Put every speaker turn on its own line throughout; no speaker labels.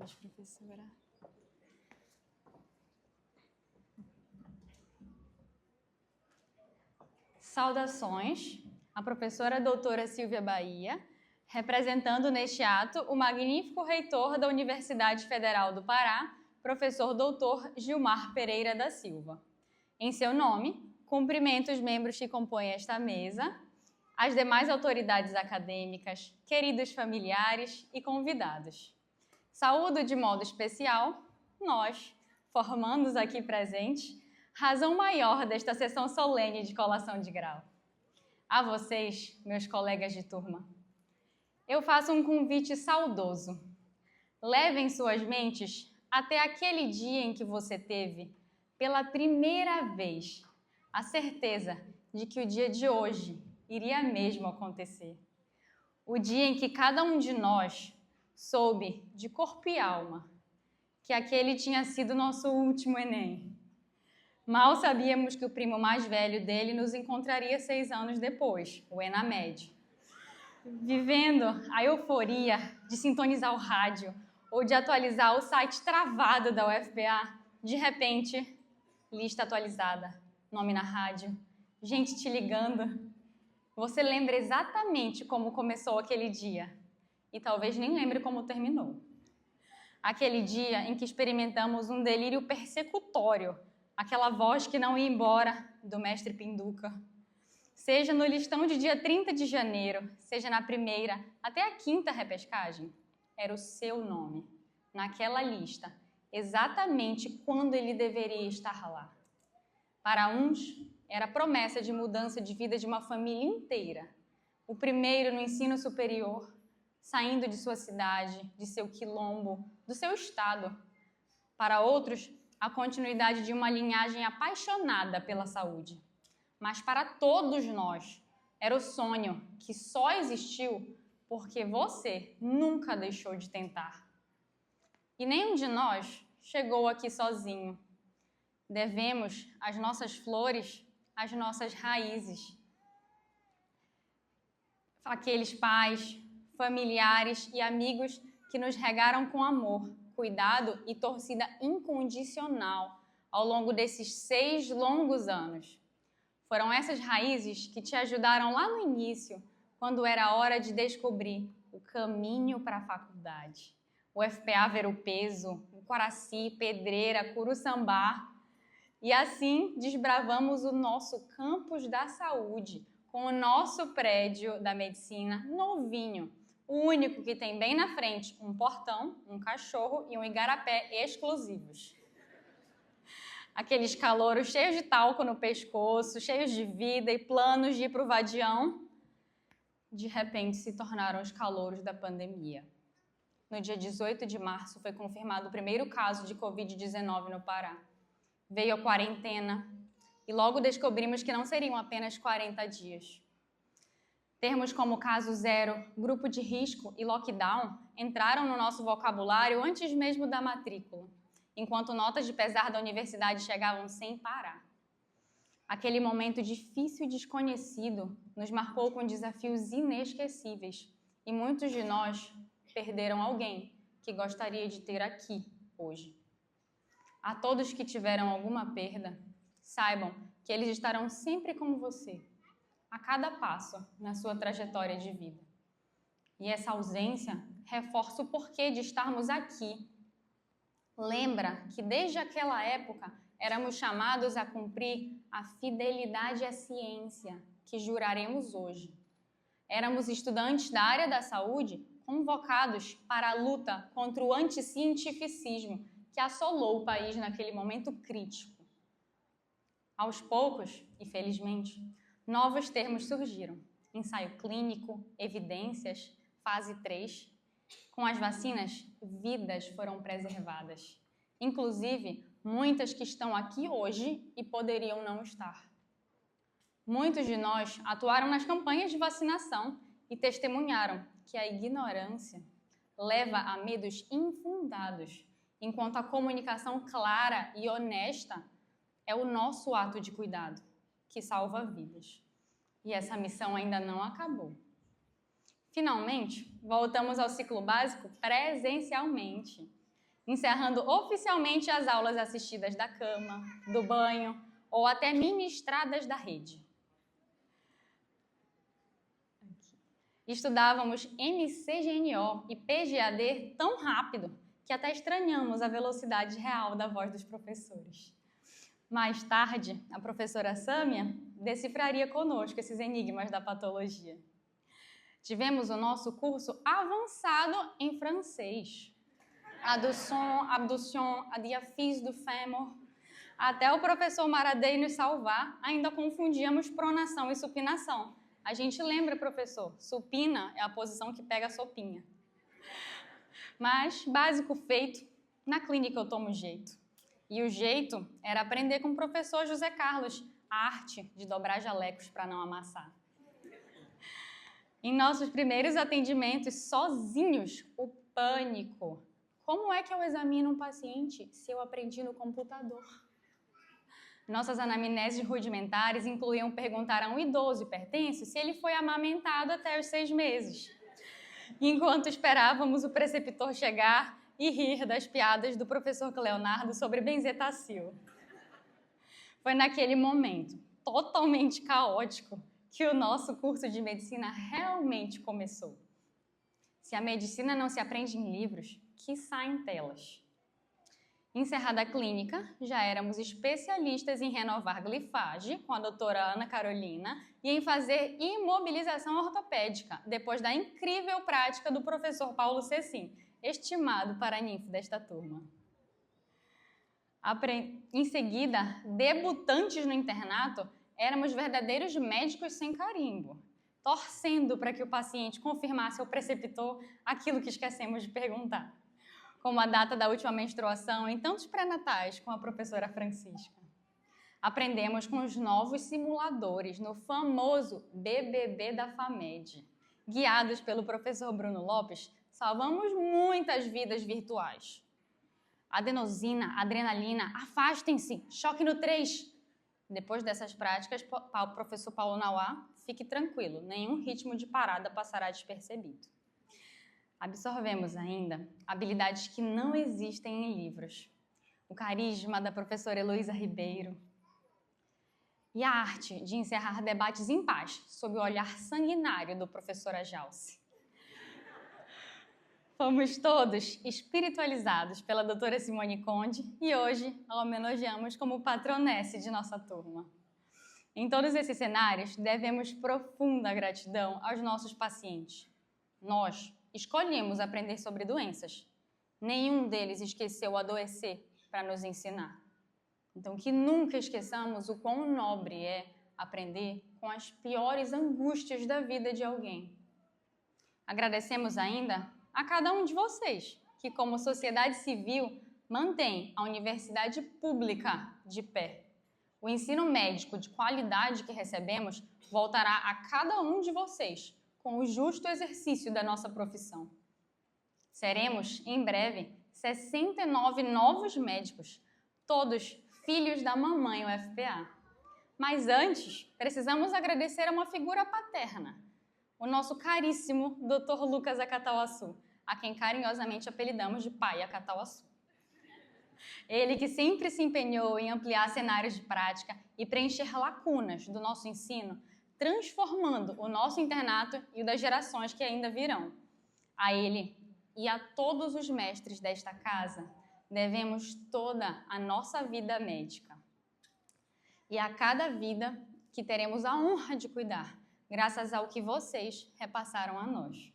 palavras, professora. Saudações, a professora doutora Silvia Bahia, representando neste ato o magnífico reitor da Universidade Federal do Pará, professor doutor Gilmar Pereira da Silva. Em seu nome, cumprimento os membros que compõem esta mesa, as demais autoridades acadêmicas, queridos familiares e convidados. Saúdo de modo especial nós, formandos aqui presentes, razão maior desta sessão solene de colação de grau. A vocês, meus colegas de turma, eu faço um convite saudoso. Levem suas mentes até aquele dia em que você teve, pela primeira vez, a certeza de que o dia de hoje iria mesmo acontecer. O dia em que cada um de nós soube, de corpo e alma, que aquele tinha sido nosso último Enem. Mal sabíamos que o primo mais velho dele nos encontraria 6 anos depois, o Enamed. Vivendo a euforia de sintonizar o rádio ou de atualizar o site travado da UFPA, de repente, lista atualizada, nome na rádio, gente te ligando. Você lembra exatamente como começou aquele dia e talvez nem lembre como terminou. Aquele dia em que experimentamos um delírio persecutório, aquela voz que não ia embora do mestre Pinduca. Seja no listão de dia 30 de janeiro, seja na primeira até a 5ª repescagem, era o seu nome, naquela lista, exatamente quando ele deveria estar lá. Para uns, era a promessa de mudança de vida de uma família inteira. O primeiro no ensino superior, saindo de sua cidade, de seu quilombo, do seu estado. Para outros, a continuidade de uma linhagem apaixonada pela saúde. Mas para todos nós, era o sonho que só existiu porque você nunca deixou de tentar. E nenhum de nós chegou aqui sozinho. Devemos as nossas flores às nossas raízes. Aqueles pais, familiares e amigos que nos regaram com amor, cuidado e torcida incondicional ao longo desses 6 longos anos. Foram essas raízes que te ajudaram lá no início, quando era hora de descobrir o caminho para a faculdade. O FPA Ver-o-Peso, o Coraci, Pedreira, Curuçambá. E assim desbravamos o nosso campus da saúde, com o nosso prédio da medicina novinho, o único que tem bem na frente um portão, um cachorro e um igarapé exclusivos. Aqueles calouros cheios de talco no pescoço, cheios de vida e planos de ir para o vadião, de repente se tornaram os calouros da pandemia. No dia 18 de março foi confirmado o primeiro caso de Covid-19 no Pará. Veio a quarentena e logo descobrimos que não seriam apenas 40 dias. Termos como caso zero, grupo de risco e lockdown entraram no nosso vocabulário antes mesmo da matrícula, enquanto notas de pesar da universidade chegavam sem parar. Aquele momento difícil e desconhecido nos marcou com desafios inesquecíveis e muitos de nós perderam alguém que gostaria de ter aqui hoje. A todos que tiveram alguma perda, saibam que eles estarão sempre com você, a cada passo na sua trajetória de vida. E essa ausência reforça o porquê de estarmos aqui. Lembra que desde aquela época éramos chamados a cumprir a fidelidade à ciência que juraremos hoje. Éramos estudantes da área da saúde convocados para a luta contra o anticientificismo que assolou o país naquele momento crítico. Aos poucos, e felizmente, novos termos surgiram. Ensaio clínico, evidências, fase 3. Com as vacinas, vidas foram preservadas. Inclusive, muitas que estão aqui hoje e poderiam não estar. Muitos de nós atuaram nas campanhas de vacinação e testemunharam que a ignorância leva a medos infundados, enquanto a comunicação clara e honesta é o nosso ato de cuidado, que salva vidas. E essa missão ainda não acabou. Finalmente, voltamos ao ciclo básico presencialmente. encerrando oficialmente as aulas assistidas da cama, do banho ou até ministradas da rede. Estudávamos MCGNO e PGAD tão rápido que até estranhamos a velocidade real da voz dos professores. Mais tarde, a professora Sâmia decifraria conosco esses enigmas da patologia. Tivemos o nosso curso avançado em francês. Adduction, abduction, a diaphyse do fêmur. Até o professor Maradei nos salvar, ainda confundíamos pronação e supinação. A gente lembra, professor, supina é a posição que pega a sopinha. Mas, básico feito, na clínica eu tomo jeito. E o jeito era aprender com o professor José Carlos a arte de dobrar jalecos para não amassar. Em nossos primeiros atendimentos sozinhos, o pânico. Como é que eu examino um paciente se eu aprendi no computador? Nossas anamneses rudimentares incluíam perguntar a um idoso hipertenso se ele foi amamentado até os 6 meses. Enquanto esperávamos o preceptor chegar e rir das piadas do professor Leonardo sobre benzetacil. Foi naquele momento, totalmente caótico, que o nosso curso de medicina realmente começou. Se a medicina não se aprende em livros, quiçá em telas. Encerrada a clínica, já éramos especialistas em renovar glifage com a doutora Ana Carolina e em fazer imobilização ortopédica, depois da incrível prática do professor Paulo Cecim, estimado paraninfo desta turma. Em seguida, debutantes no internato, éramos verdadeiros médicos sem carimbo, torcendo para que o paciente confirmasse ao preceptor aquilo que esquecemos de perguntar, como a data da última menstruação em tantos pré-natais com a professora Francisca. Aprendemos com os novos simuladores no famoso BBB da FAMED. Guiados pelo professor Bruno Lopes, salvamos muitas vidas virtuais. Adenosina, adrenalina, afastem-se, choque no 3. Depois dessas práticas, o professor Paulo Nauá, fique tranquilo, nenhum ritmo de parada passará despercebido. Absorvemos ainda habilidades que não existem em livros. O carisma da professora Heloísa Ribeiro. E a arte de encerrar debates em paz, sob o olhar sanguinário do professor Ajalce. Fomos todos espiritualizados pela doutora Simone Conde e hoje a homenageamos como patronesse de nossa turma. Em todos esses cenários, devemos profunda gratidão aos nossos pacientes. Nós escolhemos aprender sobre doenças. Nenhum deles esqueceu adoecer para nos ensinar. Então, que nunca esqueçamos o quão nobre é aprender com as piores angústias da vida de alguém. Agradecemos ainda a cada um de vocês, que como sociedade civil mantém a universidade pública de pé. O ensino médico de qualidade que recebemos voltará a cada um de vocês com o justo exercício da nossa profissão. Seremos, em breve, 69 novos médicos, todos filhos da mamãe UFPA. Mas antes, precisamos agradecer a uma figura paterna, o nosso caríssimo Dr. Lucas Acatauaçu, a quem carinhosamente apelidamos de Pai Acatauaçu. Ele que sempre se empenhou em ampliar cenários de prática e preencher lacunas do nosso ensino, transformando o nosso internato e o das gerações que ainda virão. A ele e a todos os mestres desta casa, devemos toda a nossa vida médica. E a cada vida que teremos a honra de cuidar, graças ao que vocês repassaram a nós.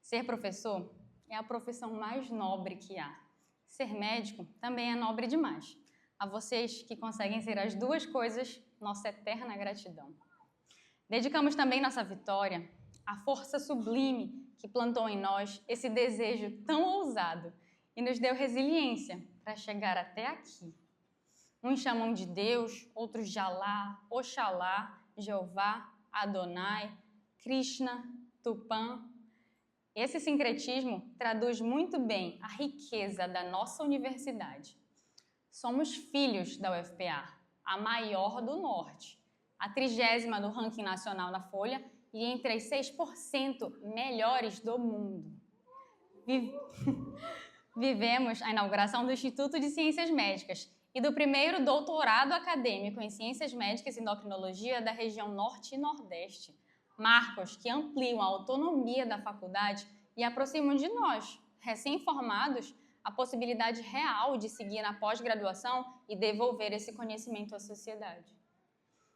Ser professor é a profissão mais nobre que há. Ser médico também é nobre demais. A vocês que conseguem ser as duas coisas, nossa eterna gratidão. Dedicamos também nossa vitória à força sublime que plantou em nós esse desejo tão ousado e nos deu resiliência para chegar até aqui. Uns chamam de Deus, outros de Alá, Oxalá, Jeová, Adonai, Krishna, Tupã. Esse sincretismo traduz muito bem a riqueza da nossa universidade. Somos filhos da UFPA, a maior do Norte, a 30ª do ranking nacional na Folha e entre as 6% melhores do mundo. Vivemos a inauguração do Instituto de Ciências Médicas e do primeiro doutorado acadêmico em Ciências Médicas e Endocrinologia da região Norte e Nordeste. Marcos que ampliam a autonomia da faculdade e aproximam de nós, recém-formados, a possibilidade real de seguir na pós-graduação e devolver esse conhecimento à sociedade.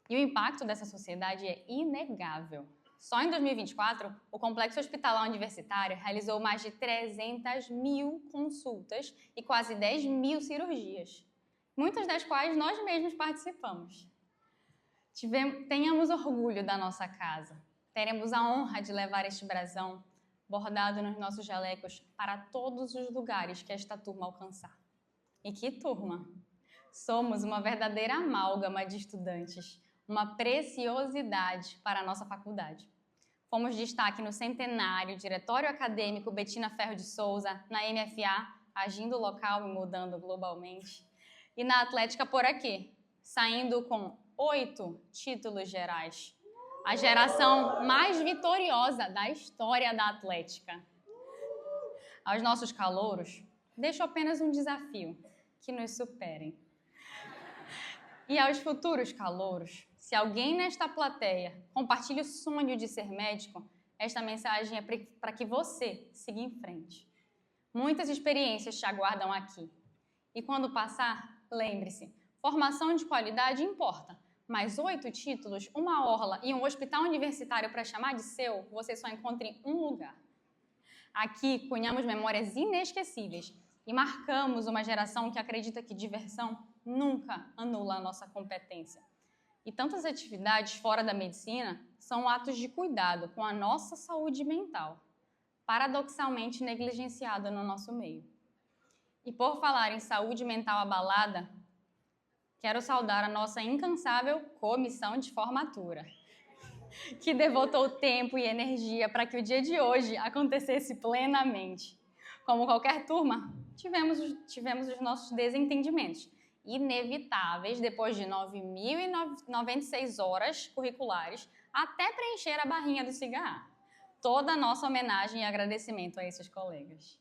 E o impacto dessa sociedade é inegável. Só em 2024, o Complexo Hospitalar Universitário realizou mais de 300 mil consultas e quase 10 mil cirurgias, muitas das quais nós mesmos participamos. Tenhamos orgulho da nossa casa. Teremos a honra de levar este brasão bordado nos nossos jalecos para todos os lugares que esta turma alcançar. E que turma! Somos uma verdadeira amálgama de estudantes, uma preciosidade para a nossa faculdade. Fomos destaque no Centenário, Diretório Acadêmico Betina Ferro de Souza, na MFA, agindo local e mudando globalmente. E na Atlética por aqui, saindo com 8 títulos gerais. A geração mais vitoriosa da história da Atlética. Aos nossos calouros, deixo apenas um desafio, que nos superem. E aos futuros calouros, se alguém nesta plateia compartilha o sonho de ser médico, esta mensagem é para que você siga em frente. Muitas experiências te aguardam aqui. E quando passar, lembre-se, formação de qualidade importa, mas 8 títulos, uma orla e um hospital universitário para chamar de seu, você só encontra em um lugar. Aqui, cunhamos memórias inesquecíveis e marcamos uma geração que acredita que diversão nunca anula a nossa competência. E tantas atividades fora da medicina são atos de cuidado com a nossa saúde mental, paradoxalmente negligenciada no nosso meio. E por falar em saúde mental abalada, quero saudar a nossa incansável comissão de formatura, que devotou tempo e energia para que o dia de hoje acontecesse plenamente. Como qualquer turma, tivemos os nossos desentendimentos, inevitáveis depois de 9.096 horas curriculares até preencher a barrinha do cigarro. Toda a nossa homenagem e agradecimento a esses colegas.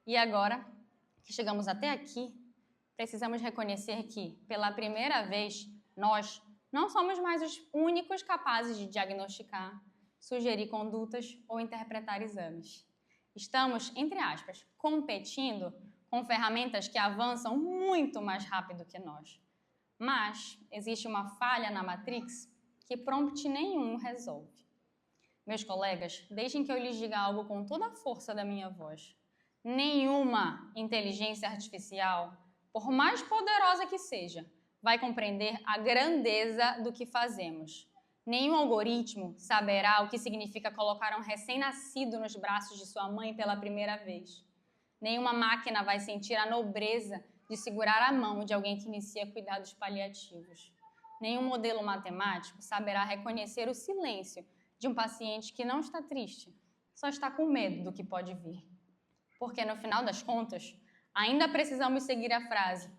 E agora, que chegamos até aqui, precisamos reconhecer que, pela primeira vez, nós não somos mais os únicos capazes de diagnosticar, sugerir condutas ou interpretar exames. Estamos, entre aspas, competindo com ferramentas que avançam muito mais rápido que nós. Mas existe uma falha na Matrix que prompt nenhum resolve. Meus colegas, deixem que eu lhes diga algo com toda a força da minha voz. Nenhuma inteligência artificial, por mais poderosa que seja, vai compreender a grandeza do que fazemos. Nenhum algoritmo saberá o que significa colocar um recém-nascido nos braços de sua mãe pela primeira vez. Nenhuma máquina vai sentir a nobreza de segurar a mão de alguém que inicia cuidados paliativos. Nenhum modelo matemático saberá reconhecer o silêncio de um paciente que não está triste, só está com medo do que pode vir. Porque, no final das contas, ainda precisamos seguir a frase: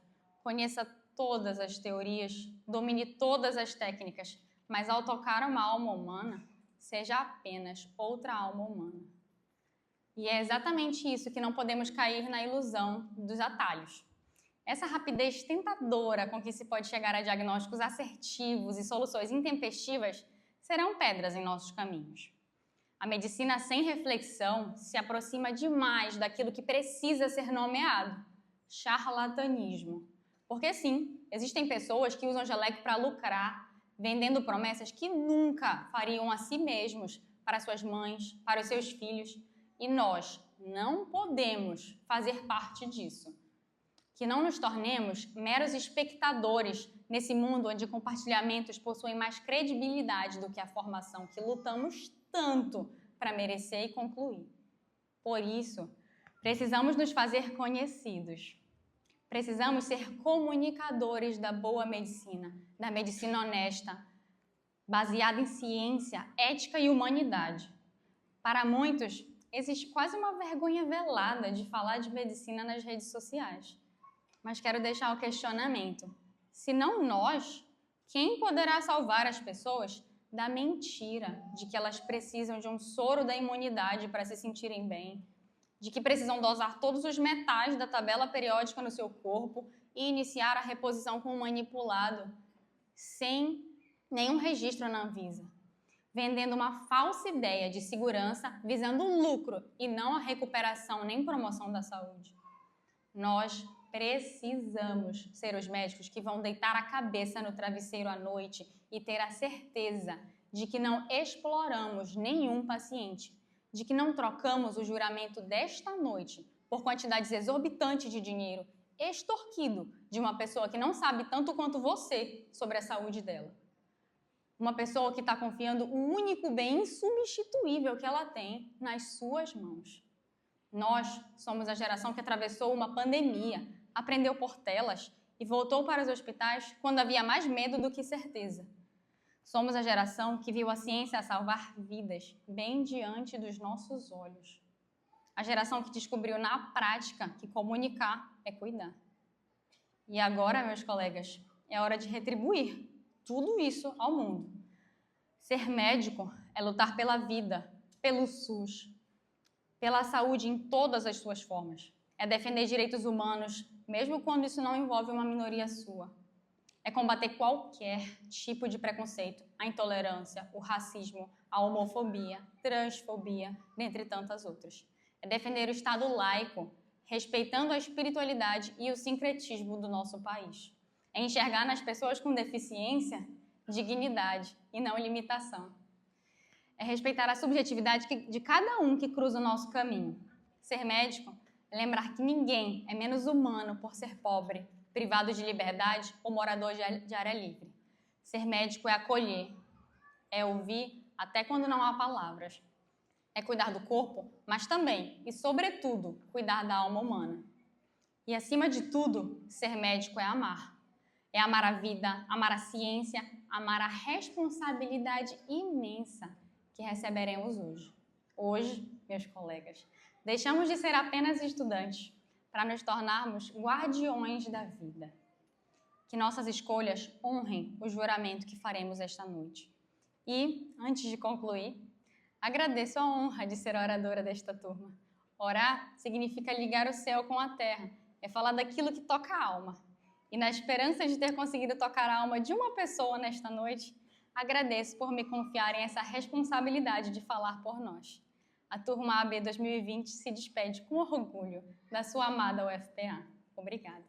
conheça todas as teorias, domine todas as técnicas, mas ao tocar uma alma humana, seja apenas outra alma humana. E é exatamente isso que não podemos cair na ilusão dos atalhos. Essa rapidez tentadora com que se pode chegar a diagnósticos assertivos e soluções intempestivas serão pedras em nossos caminhos. A medicina sem reflexão se aproxima demais daquilo que precisa ser nomeado: charlatanismo. Porque sim, existem pessoas que usam jaleco para lucrar, vendendo promessas que nunca fariam a si mesmos, para suas mães, para os seus filhos. E nós não podemos fazer parte disso. Que não nos tornemos meros espectadores nesse mundo onde compartilhamentos possuem mais credibilidade do que a formação que lutamos tanto para merecer e concluir. Por isso, precisamos nos fazer conhecidos. Precisamos ser comunicadores da boa medicina, da medicina honesta, baseada em ciência, ética e humanidade. Para muitos, existe quase uma vergonha velada de falar de medicina nas redes sociais. Mas quero deixar o questionamento: se não nós, quem poderá salvar as pessoas da mentira de que elas precisam de um soro da imunidade para se sentirem bem, de que precisam dosar todos os metais da tabela periódica no seu corpo e iniciar a reposição com o manipulado, sem nenhum registro na Anvisa, vendendo uma falsa ideia de segurança, visando o lucro e não a recuperação nem promoção da saúde. Nós precisamos ser os médicos que vão deitar a cabeça no travesseiro à noite e ter a certeza de que não exploramos nenhum paciente, de que não trocamos o juramento desta noite por quantidades exorbitantes de dinheiro extorquido de uma pessoa que não sabe tanto quanto você sobre a saúde dela. Uma pessoa que está confiando o único bem insubstituível que ela tem nas suas mãos. Nós somos a geração que atravessou uma pandemia, aprendeu por telas e voltou para os hospitais quando havia mais medo do que certeza. Somos a geração que viu a ciência salvar vidas bem diante dos nossos olhos. A geração que descobriu na prática que comunicar é cuidar. E agora, meus colegas, é hora de retribuir tudo isso ao mundo. Ser médico é lutar pela vida, pelo SUS, pela saúde em todas as suas formas. É defender direitos humanos, mesmo quando isso não envolve uma minoria sua. É combater qualquer tipo de preconceito, a intolerância, o racismo, a homofobia, transfobia, dentre tantas outras. É defender o Estado laico, respeitando a espiritualidade e o sincretismo do nosso país. É enxergar nas pessoas com deficiência dignidade e não limitação. É respeitar a subjetividade de cada um que cruza o nosso caminho. Ser médico é lembrar que ninguém é menos humano por ser pobre, privado de liberdade ou morador de área livre. Ser médico é acolher, é ouvir até quando não há palavras. É cuidar do corpo, mas também, e sobretudo, cuidar da alma humana. E acima de tudo, ser médico é amar. É amar a vida, amar a ciência, amar a responsabilidade imensa que receberemos hoje. Hoje, meus colegas, deixamos de ser apenas estudantes para nos tornarmos guardiões da vida. Que nossas escolhas honrem o juramento que faremos esta noite. E, antes de concluir, agradeço a honra de ser a oradora desta turma. Orar significa ligar o céu com a terra, é falar daquilo que toca a alma. E na esperança de ter conseguido tocar a alma de uma pessoa nesta noite, agradeço por me confiarem essa responsabilidade de falar por nós. A turma AB 2020 se despede com orgulho da sua amada UFPA. Obrigada.